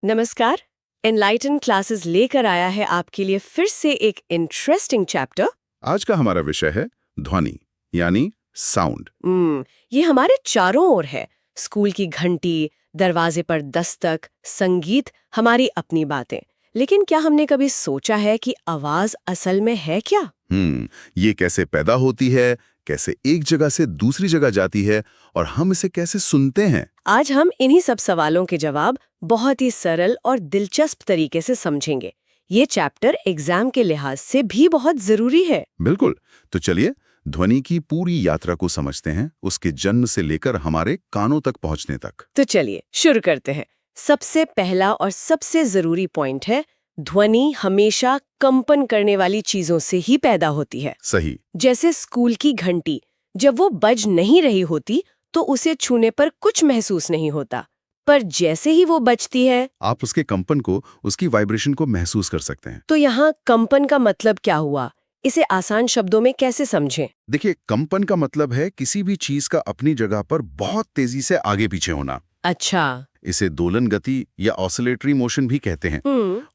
नमस्कार। Enlighten classes लेकर आया है आपके लिए फिर से एक इंटरेस्टिंग चैप्टर। आज का हमारा विषय है ध्वनि यानी साउंड। ये हमारे चारों ओर है। स्कूल की घंटी, दरवाजे पर दस्तक, संगीत, हमारी अपनी बातें। लेकिन क्या हमने कभी सोचा है कि आवाज असल में है क्या? ये कैसे पैदा होती है, कैसे एक जगह से दूसरी जगह जाती है और हम इसे कैसे सुनते हैं? आज हम इन्हीं सब सवालों के जवाब बहुत ही सरल और दिलचस्प तरीके से समझेंगे। ये चैप्टर एग्जाम के लिहाज से भी बहुत जरूरी है। बिल्कुल। तो चलिए ध्वनि की पूरी यात्रा को समझते हैं, उसके जन्म से लेकर हमारे कानों तक पहुंचने तक। तो चलिए शुरू करते हैं। सबसे पहला और सबसे जरूरी पॉइंट है, ध्वनि हमेशा कंपन करने वाली चीजों से ही पैदा होती है। सही। जैसे स्कूल की घंटी, जब वो बज नहीं रही होती तो उसे छूने पर कुछ महसूस नहीं होता, पर जैसे ही वो बजती है आप उसके कंपन को, उसकी वाइब्रेशन को महसूस कर सकते हैं। तो यहाँ कंपन का मतलब क्या हुआ? इसे आसान शब्दों में कैसे समझें? देखिए, कंपन का मतलब है किसी भी चीज का अपनी जगह पर बहुत तेजी से आगे पीछे होना। अच्छा। इसे दोलन गति या ऑसिलेटरी मोशन भी कहते हैं।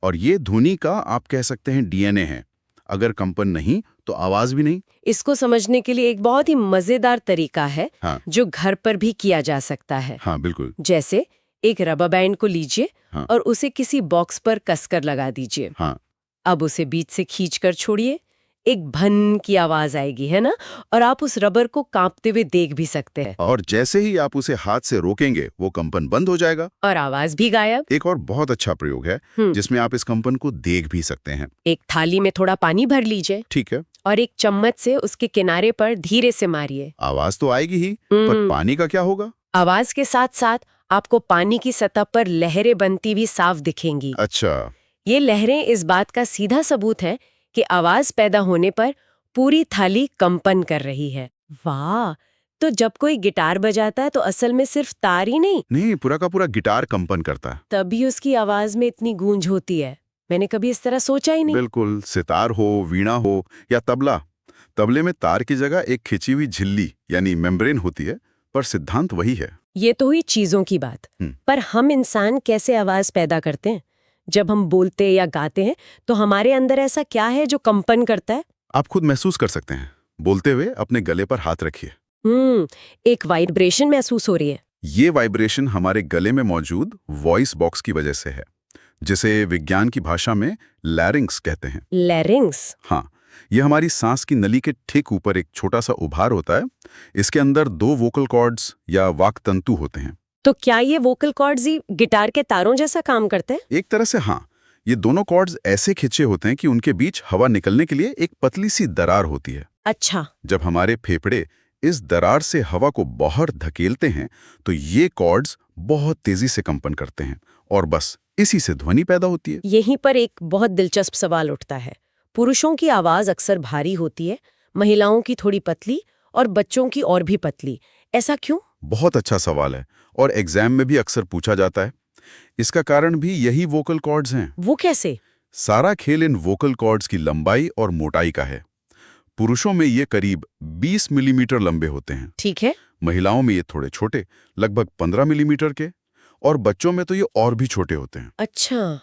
और ये ध्वनि का आप कह सकते हैं डीएनए है। अगर कंपन नहीं तो आवाज भी नहीं। इसको समझने के लिए एक बहुत ही मजेदार तरीका है, हाँ। जो घर पर भी किया जा सकता है। हाँ बिल्कुल। जैसे एक रबर बैंड को लीजिए। हाँ। और उसे किसी बॉक्स पर कसकर लगा दीजिए। हाँ। अब उसे बीच से खींचकर छोड़िए, एक भन की आवाज आएगी, है ना? और आप उस रबर को कांपते हुए देख भी सकते हैं। और जैसे ही आप उसे हाथ से रोकेंगे वो कंपन बंद हो जाएगा और आवाज भी गायब। एक और बहुत अच्छा प्रयोग है जिसमें आप इस कंपन को देख भी सकते हैं। एक थाली में थोड़ा पानी भर लीजिए। ठीक है। और एक चम्मच से उसके किनारे पर धीरे से मारिए। आवाज तो आएगी ही, पर पानी का क्या होगा? आवाज के साथ साथ आपको पानी की सतह पर लहरें बनती भी साफ दिखेंगी। अच्छा। ये लहरें इस बात का सीधा सबूत है कि आवाज पैदा होने पर पूरी थाली कंपन कर रही है। वाह! तो जब कोई गिटार बजाता है तो असल में सिर्फ तार ही नहीं, पूरा का पूरा गिटार कंपन करता है। तभी उसकी आवाज में इतनी गूंज होती है। मैंने कभी इस तरह सोचा ही नहीं। बिल्कुल। सितार हो, वीणा हो या तबला, तबले में तार की जगह एक खिंची हुई झिल्ली यानी मेम्ब्रेन होती है, पर सिद्धांत वही है। ये तो हुई चीजों की बात। पर हम इंसान कैसे आवाज पैदा करते हैं? जब हम बोलते या गाते हैं तो हमारे अंदर ऐसा क्या है जो कंपन करता है? आप खुद महसूस कर सकते हैं। बोलते हुए अपने गले पर हाथ रखिए। एक वाइब्रेशन महसूस हो रही है। ये वाइब्रेशन हमारे गले में मौजूद वॉइस बॉक्स की वजह से है, जिसे विज्ञान की भाषा में लैरिंक्स कहते हैं। लैरिंक्स? हाँ, ये हमारी सांस की नली के ठीक ऊपर एक छोटा सा उभार होता है। इसके अंदर दो वोकल कॉर्ड्स या वाक तंतु होते हैं। तो क्या ये वोकल कॉर्ड्स ही गिटार के तारों जैसा काम करते हैं? एक तरह से हाँ। ये दोनों कॉर्ड्स ऐसे खिंचे होते हैं कि उनके बीच हवा निकलने के लिए एक पतली सी दरार होती है। अच्छा। जब हमारे फेफड़े इस दरार से हवा को बाहर धकेलते हैं तो ये कॉर्ड्स बहुत तेजी से कंपन करते हैं और बस इसी से ध्वनि पैदा होती है। यहीं पर एक बहुत दिलचस्प सवाल उठता है। पुरुषों की आवाज अक्सर भारी होती है, महिलाओं की थोड़ी पतली और बच्चों की और भी पतली। ऐसा क्यों? बहुत अच्छा सवाल है और एग्जाम में भी अक्सर पूछा जाता है। इसका कारण भी यही वोकल कॉर्ड्स हैं। वो कैसे? सारा खेल इन वोकल कॉर्ड्स की लंबाई और मोटाई का है। पुरुषों में ये करीब 20 मिलीमीटर लंबे होते हैं। ठीक है। महिलाओं में ये थोड़े छोटे, लगभग 15 मिलीमीटर के, और बच्चों में तो ये और भी छोटे होते हैं। अच्छा,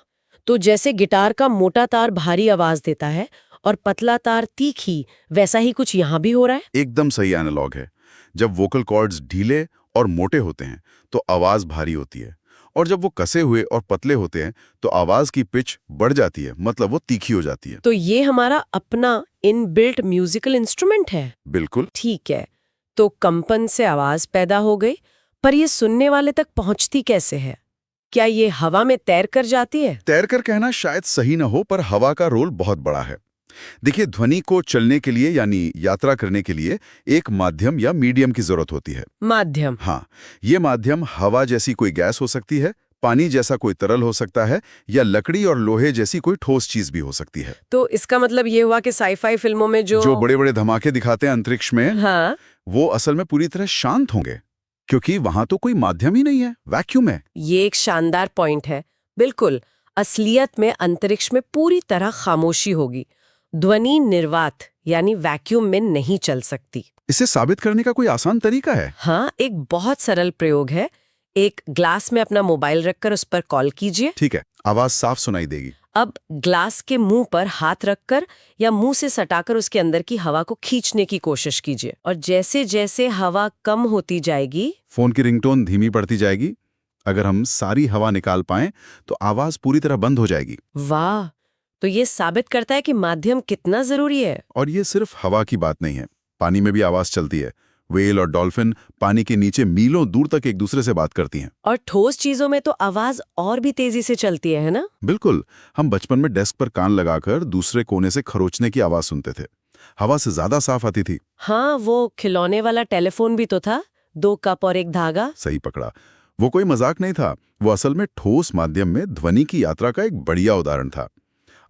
तो जैसे गिटार का मोटा तार भारी आवाज देता है और पतला तार तीखी, वैसा ही कुछ यहाँ भी हो रहा है? एकदम सही एनालॉग है। जब वोकल कॉर्ड्स ढीले और मोटे होते हैं तो आवाज भारी होती है, और जब वो कसे हुए और पतले होते हैं तो आवाज की पिच बढ़ जाती है, मतलब वो तीखी हो जाती है। तो ये हमारा अपना इनबिल्ट म्यूजिकल इंस्ट्रूमेंट है। बिल्कुल। ठीक है, तो कंपन से आवाज पैदा हो गई, पर ये सुनने वाले तक पहुंचती कैसे है? क्या ये हवा में तैर कर जाती है? तैरकर कहना शायद सही न हो, पर हवा का रोल बहुत बड़ा है। देखिए, ध्वनि को चलने के लिए यानी यात्रा करने के लिए एक माध्यम या मीडियम की जरूरत होती है। माध्यम? हाँ, ये माध्यम हवा जैसी कोई गैस हो सकती है, पानी जैसा कोई तरल हो सकता है, या लकड़ी और लोहे जैसी कोई ठोस चीज भी हो सकती है। तो इसका मतलब ये हुआ कि साईफाई फिल्मों में जो बड़े बड़े धमाके दिखाते हैं अंतरिक्ष में, हाँ, वो असल में पूरी तरह शांत होंगे, क्योंकि वहां तो कोई माध्यम ही नहीं है, वैक्यूम है। ये एक शानदार पॉइंट है। बिल्कुल, असलियत में अंतरिक्ष में पूरी तरह खामोशी होगी। ध्वनि निर्वात यानी वैक्यूम में नहीं चल सकती। इसे साबित करने का कोई आसान तरीका है? हाँ, एक बहुत सरल प्रयोग है। एक ग्लास में अपना मोबाइल रखकर उस पर कॉल कीजिए। ठीक है, आवाज साफ सुनाई देगी। अब ग्लास के मुंह पर हाथ रखकर या मुंह से सटाकर उसके अंदर की हवा को खींचने की कोशिश कीजिए, और जैसे जैसे हवा कम होती जाएगी फोन की रिंगटोन धीमी पड़ती जाएगी। अगर हम सारी हवा निकाल पाएं तो आवाज पूरी तरह बंद हो जाएगी। वाह, तो ये साबित करता है कि माध्यम कितना जरूरी है। और ये सिर्फ हवा की बात नहीं है, पानी में भी आवाज चलती है। व्हेल और डॉल्फिन पानी के नीचे मीलों दूर तक एक दूसरे से बात करती हैं। और ठोस चीजों में तो आवाज और भी तेजी से चलती है ना? बिल्कुल, हम बचपन में डेस्क पर कान लगाकर दूसरे कोने से खरोचने की आवाज सुनते थे। हवा से ज्यादा साफ आती थी। हाँ, वो खिलौने वाला टेलीफोन भी तो था, 2 कप और एक धागा। सही पकड़ा, वो कोई मजाक नहीं था, वो असल में ठोस माध्यम में ध्वनि की यात्रा का एक बढ़िया उदाहरण था।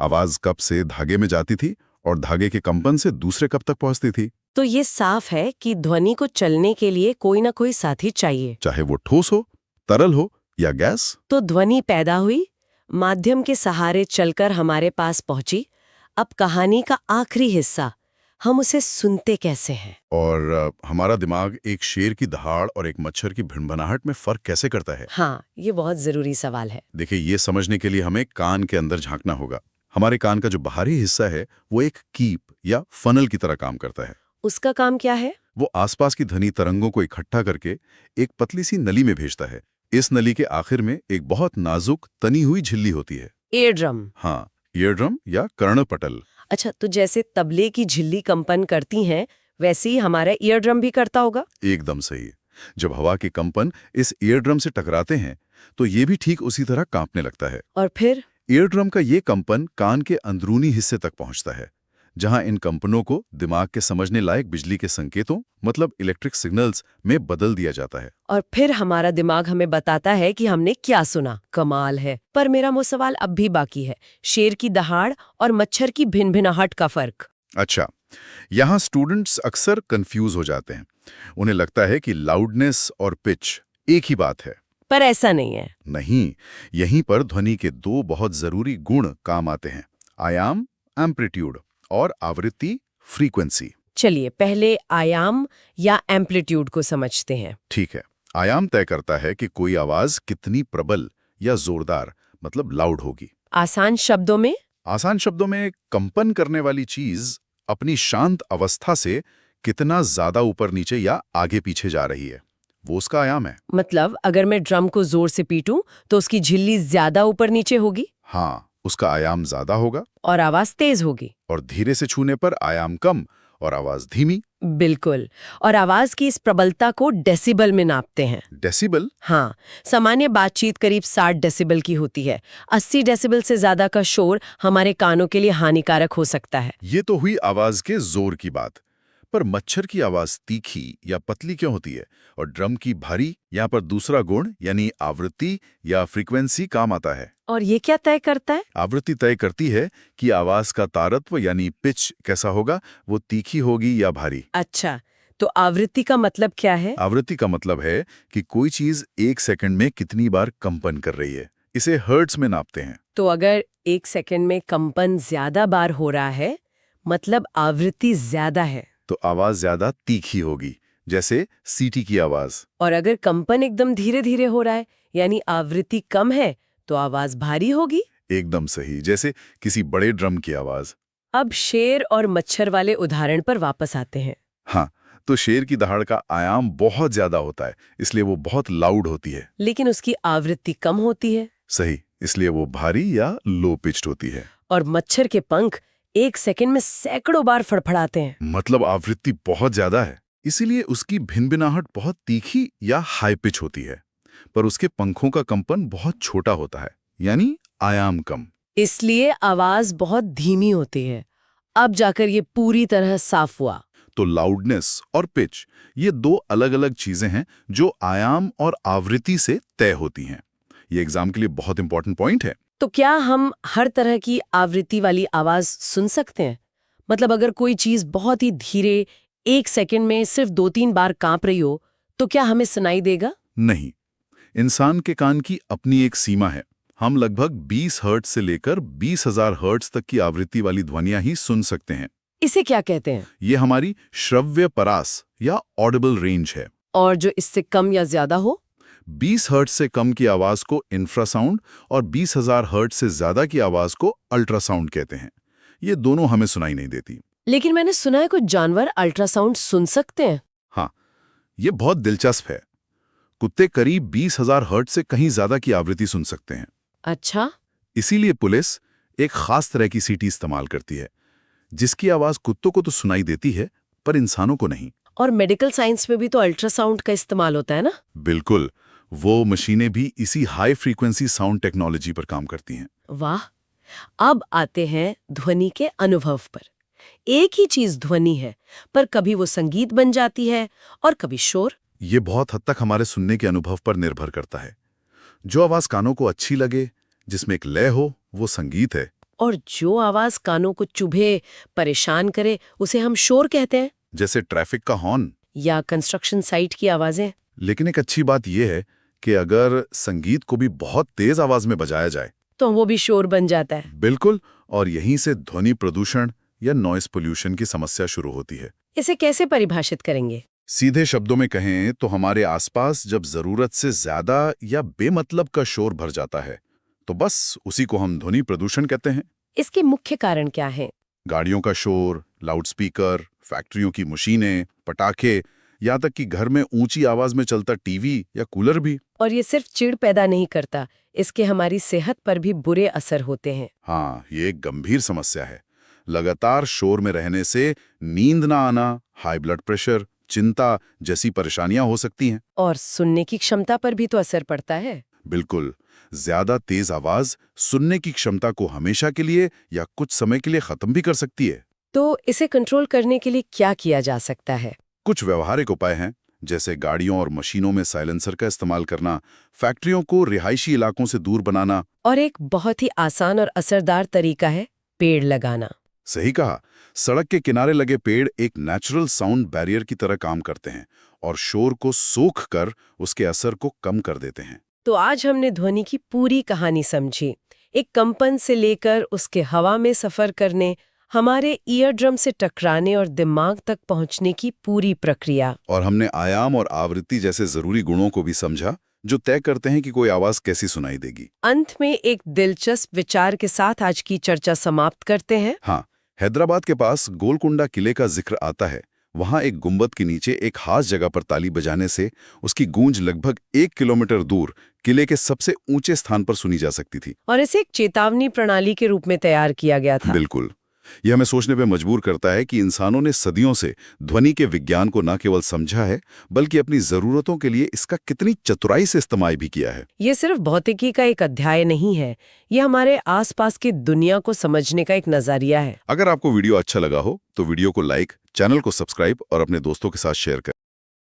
आवाज कप से धागे में जाती थी और धागे के कंपन से दूसरे कप तक पहुंचती थी। तो ये साफ है कि ध्वनि को चलने के लिए कोई ना कोई साथी चाहिए, चाहे वो ठोस हो, तरल हो या गैस। तो ध्वनि पैदा हुई, माध्यम के सहारे चलकर हमारे पास पहुंची। अब कहानी का आखिरी हिस्सा, हम उसे सुनते कैसे हैं? और हमारा दिमाग एक शेर की दहाड़ और एक मच्छर की भिनभिनाहट में फर्क कैसे करता है? हाँ, ये बहुत जरूरी सवाल है। देखिए, ये समझने के लिए हमें कान के अंदर झांकना होगा। हमारे कान का जो बाहरी हिस्सा है वो एक कीप या फनल की तरह काम करता है। उसका काम क्या है? वो आसपास की ध्वनि तरंगों को इकट्ठा करके एक पतली सी नली में भेजता है। इस नली के आखिर में एक बहुत नाजुक तनी हुई झिल्ली होती है। Ear drum. हाँ, ईयर ड्रम या कर्णपटल। अच्छा, तो जैसे तबले की झिल्ली कंपन करती हैं, वैसे ही हमारा ईयर ड्रम भी करता होगा? एकदम सही। जब हवा के कंपन इस ईयर ड्रम से टकराते हैं तो ये भी ठीक उसी तरह कांपने लगता है। और फिर ईयर ड्रम का ये कंपन कान के अंदरूनी हिस्से तक पहुंचता है, जहां इन कंपनों को दिमाग के समझने लायक बिजली के संकेतों मतलब इलेक्ट्रिक सिग्नल्स में बदल दिया जाता है। और फिर हमारा दिमाग हमें बताता है कि हमने क्या सुना। कमाल है। पर मेरा वो सवाल अब भी बाकी है, शेर की दहाड़ और मच्छर की भिनभिनाहट का फर्क। अच्छा, यहाँ स्टूडेंट्स अक्सर कंफ्यूज हो जाते हैं। उन्हें लगता है कि लाउडनेस और पिच एक ही बात है। पर ऐसा नहीं है। नहीं, यहीं पर ध्वनि के दो बहुत जरूरी गुण काम आते हैं, आयाम एम्पलीट्यूड और आवृत्ति फ्रीक्वेंसी। चलिए पहले आयाम या एम्पलीट्यूड को समझते हैं। ठीक है, आयाम तय करता है कि कोई आवाज कितनी प्रबल या जोरदार मतलब लाउड होगी। आसान शब्दों में कंपन करने वाली चीज अपनी शांत अवस्था से कितना ज्यादा ऊपर नीचे या आगे पीछे जा रही है, वो उसका आयाम है। मतलब अगर मैं ड्रम को जोर से पीटूं तो उसकी झिल्ली ज्यादा ऊपर नीचे होगी। हाँ, उसका आयाम ज्यादा होगा। और आवाज तेज होगी। और धीरे से छूने पर आयाम कम और आवाज धीमी। बिल्कुल। और आवाज की इस प्रबलता को डेसिबल में नापते हैं। डेसिबल? हाँ, सामान्य बातचीत करीब 60 डेसिबल की होती है। 80 डेसिबल से ज्यादा का शोर हमारे कानों के लिए हानिकारक हो सकता है। ये तो हुई आवाज के जोर की बात। पर मच्छर की आवाज तीखी या पतली क्यों होती है और ड्रम की भारी? यहाँ पर दूसरा गुण यानी आवृत्ति या फ्रीक्वेंसी काम आता है। और ये क्या तय करता है? आवृत्ति तय करती है कि आवाज का तारत्व यानी पिच कैसा होगा, वो तीखी होगी या भारी। अच्छा, तो आवृत्ति का मतलब क्या है? आवृत्ति का मतलब है कि कोई चीज 1 सेकंड में कितनी बार कंपन कर रही है। इसे हर्ट्ज में नापते हैं। तो अगर 1 सेकंड में कंपन ज्यादा बार हो रहा है, मतलब आवृत्ति ज्यादा है। तो आवाज ज्यादा तीखी होगी, जैसे सीटी की आवाज। और अगर कंपन एकदम धीरे धीरे हो रहा है, यानी आवृत्ति कम है, तो आवाज भारी होगी। एकदम सही, जैसे किसी बड़े ड्रम की आवाज। अब शेर और मच्छर वाले उदाहरण पर वापस आते हैं। हाँ, तो शेर की दहाड़ का आयाम बहुत ज्यादा होता है, इसलिए वो बहुत लाउड होती है। लेकिन उसकी आवृत्ति कम होती है। सही, इसलिए वो भारी या लो पिच्ड होती है। और मच्छर के पंख 1 सेकंड में सैकड़ों बार फड़फड़ाते हैं। मतलब आवृत्ति बहुत ज्यादा है, इसीलिए उसकी भिनभिनाहट बहुत तीखी या हाई पिच होती है। पर उसके पंखों का कंपन बहुत छोटा होता है, यानी आयाम कम। इसलिए आवाज बहुत धीमी होती है। अब जाकर ये पूरी तरह साफ हुआ। तो लाउडनेस और पिच ये दो अलग अलग चीजें हैं जो आयाम और आवृत्ति से तय होती हैं। ये एग्जाम के लिए बहुत इंपॉर्टेंट पॉइंट है। तो क्या हम हर तरह की आवृत्ति वाली आवाज सुन सकते हैं? मतलब अगर कोई चीज बहुत ही धीरे 1 सेकंड में सिर्फ 2-3 बार कांप रही हो, तो क्या हमें सुनाई देगा? नहीं, इंसान के कान की अपनी एक सीमा है। हम लगभग 20 हर्ट्ज से लेकर 20,000 हर्ट्ज तक की आवृत्ति वाली ध्वनियां ही सुन सकते हैं। इसे क्या कहते हैं? ये हमारी श्रव्य परास या ऑडिबल रेंज है। और जो इससे कम या ज्यादा हो? 20 हर्ट्ज से कम की आवाज को इंफ्रासाउंड और 20,000 हर्ट्ज से ज्यादा की आवाज को अल्ट्रासाउंड कहते हैं। ये दोनों हमें सुनाई नहीं देती। लेकिन मैंने सुना है कुछ जानवर अल्ट्रासाउंड सुन सकते हैं। हाँ, ये बहुत दिलचस्प है। कुत्ते करीब 20,000 हर्ट्ज से कहीं ज्यादा की आवृत्ति सुन सकते हैं। अच्छा। इसीलिए पुलिस एक खास तरह की सीटी इस्तेमाल करती है, जिसकी आवाज कुत्तों को तो सुनाई देती है पर इंसानों को नहीं। और मेडिकल साइंस में भी तो अल्ट्रासाउंड का इस्तेमाल होता है ना? बिल्कुल, वो मशीनें भी इसी हाई फ्रीक्वेंसी साउंड टेक्नोलॉजी पर काम करती हैं। वाह। अब आते हैं ध्वनि के अनुभव पर। एक ही चीज ध्वनि है, पर कभी वो संगीत बन जाती है और कभी शोर। ये बहुत हद तक हमारे सुनने के अनुभव पर निर्भर करता है। जो आवाज कानों को अच्छी लगे, जिसमें एक लय हो, वो संगीत है। और जो आवाज कानों को चुभे, परेशान करे, उसे हम शोर कहते हैं। जैसे ट्रैफिक का हॉर्न या कंस्ट्रक्शन साइट की आवाजें। लेकिन एक अच्छी बात यह है कि अगर संगीत को भी बहुत तेज आवाज में बजाया जाए तो वो भी शोर बन जाता है। बिल्कुल, और यहीं से ध्वनि प्रदूषण या नॉइस पोल्यूशन की समस्या शुरू होती है। इसे कैसे परिभाषित करेंगे? सीधे शब्दों में कहें तो हमारे आसपास जब जरूरत से ज्यादा या बेमतलब का शोर भर जाता है, तो बस उसी को हम ध्वनि प्रदूषण कहते हैं। इसके मुख्य कारण क्या हैं? गाड़ियों का शोर, लाउडस्पीकर, फैक्ट्रियों की मशीनें, पटाखे, यहाँ तक कि घर में ऊंची आवाज में चलता टीवी या कूलर भी। और ये सिर्फ चिढ़ पैदा नहीं करता, इसके हमारी सेहत पर भी बुरे असर होते हैं। हाँ, ये एक गंभीर समस्या है। लगातार शोर में रहने से नींद ना आना, हाई ब्लड प्रेशर, चिंता जैसी परेशानियां हो सकती हैं। और सुनने की क्षमता पर भी तो असर पड़ता है। बिल्कुल, ज्यादा तेज आवाज सुनने की क्षमता को हमेशा के लिए या कुछ समय के लिए खत्म भी कर सकती है। तो इसे कंट्रोल करने के लिए क्या किया जा सकता है? कुछ व्यवहारिक उपाय हैं, जैसे गाड़ियों और मशीनों में साइलेंसर का इस्तेमाल करना, फैक्ट्रियों को रिहायशी इलाकों से दूर बनाना। और एक बहुत ही आसान और असरदार तरीका है पेड़ लगाना। सही कहा, सड़क के किनारे लगे पेड़ एक नेचुरल साउंड बैरियर की तरह काम करते हैं और शोर को सोख कर उसके असर को कम कर देते हैं। तो आज हमने ध्वनि की पूरी कहानी समझी, एक कंपन से लेकर उसके हवा में सफर करने, हमारे ईयर ड्रम से टकराने और दिमाग तक पहुंचने की पूरी प्रक्रिया। और हमने आयाम और आवृत्ति जैसे जरूरी गुणों को भी समझा, जो तय करते हैं कि कोई आवाज कैसी सुनाई देगी। अंत में एक दिलचस्प विचार के साथ आज की चर्चा समाप्त करते हैं। हाँ, हैदराबाद के पास गोलकुंडा किले का जिक्र आता है। वहां एक गुंबद के नीचे एक खास जगह पर ताली बजाने से उसकी गूंज लगभग 1 किलोमीटर दूर किले के सबसे ऊंचे स्थान पर सुनी जा सकती थी। और इसे एक चेतावनी प्रणाली के रूप में तैयार किया गया था। बिल्कुल, यह हमें सोचने पे मजबूर करता है कि इंसानों ने सदियों से ध्वनि के विज्ञान को न केवल समझा है, बल्कि अपनी जरूरतों के लिए इसका कितनी चतुराई से इस्तेमाल भी किया है। ये सिर्फ भौतिकी का एक अध्याय नहीं है, ये हमारे आसपास की दुनिया को समझने का एक नजरिया है। अगर आपको वीडियो अच्छा लगा हो तो वीडियो को लाइक, चैनल को सब्सक्राइब और अपने दोस्तों के साथ शेयर करें।